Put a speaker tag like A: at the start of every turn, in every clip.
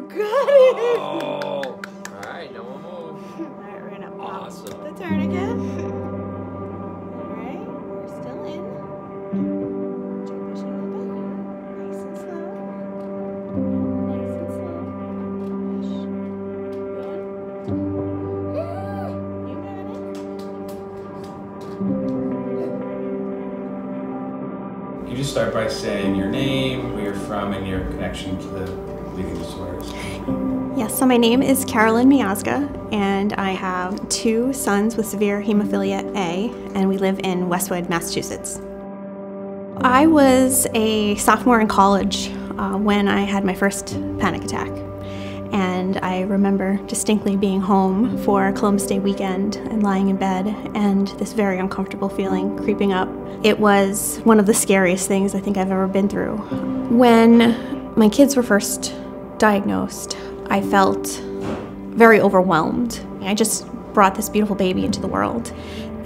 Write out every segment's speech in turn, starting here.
A: You got it!
B: Oh! Alright, no more move.
A: Alright, we're gonna pop
B: Awesome.
A: the tourniquet. Alright, we're still in. Keep pushing a little bit. Nice and slow. Nice and slow. Push. Going. You got it.
C: You just start by saying your name, where you're from, and your connection to the bleeding disorders.
D: Yes, so my name is Carolyn and I have 2 sons with severe hemophilia A, and we live in Westwood, Massachusetts. I was a sophomore in college when I had my first panic attack. And I remember distinctly being home for Columbus Day weekend and lying in bed and this very uncomfortable feeling creeping up. It was one of the scariest things I think I've ever been through. When my kids were first diagnosed, I felt very overwhelmed. I just brought this beautiful baby into the world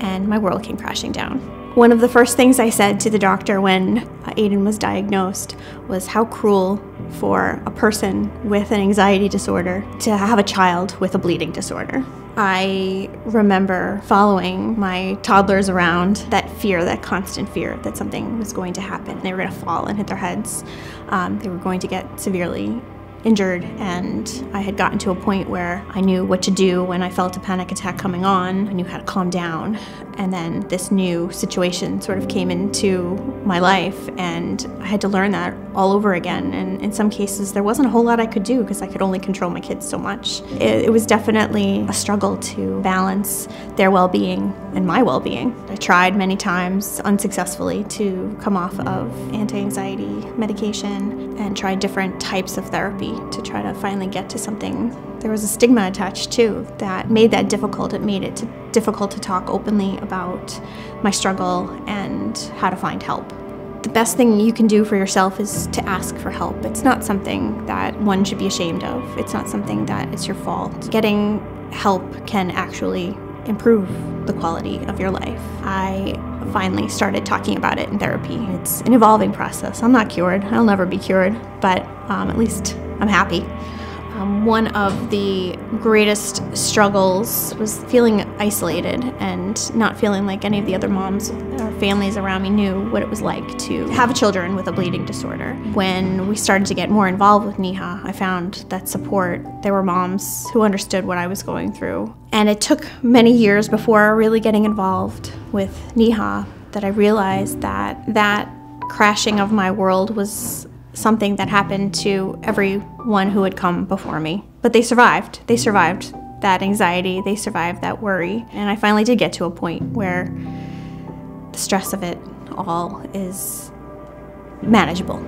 D: and my world came crashing down. One of the first things I said to the doctor when Aiden was diagnosed was how cruel for a person with an anxiety disorder to have a child with a bleeding disorder. I remember following my toddlers around, that fear, that constant fear that something was going to happen. They were going to fall and hit their heads. They were going to get severely injured, and I had gotten to a point where I knew what to do when I felt a panic attack coming on. I knew how to calm down, and then this new situation sort of came into my life, and I had to learn that all over again. And in some cases, there wasn't a whole lot I could do because I could only control my kids so much. It was definitely a struggle to balance their well-being and my well-being. I tried many times unsuccessfully to come off of anti-anxiety medication and tried different types of therapy to try to finally get to something. There was a stigma attached too that made that difficult. It made it difficult to talk openly about my struggle and how to find help. The best thing you can do for yourself is to ask for help. It's not something that one should be ashamed of. It's not something that it's your fault. Getting help can actually improve the quality of your life. I finally started talking about it in therapy. It's an evolving process. I'm not cured. I'll never be cured, but at least I'm happy. One of the greatest struggles was feeling isolated and not feeling like any of the other moms or families around me knew what it was like to have children with a bleeding disorder. When we started to get more involved with NEHA, I found that support. There were moms who understood what I was going through. And it took many years before really getting involved with NEHA that I realized that crashing of my world was something that happened to everyone who had come before me. But they survived. They survived that anxiety. They survived that worry. And I finally did get to a point where the stress of it all is manageable.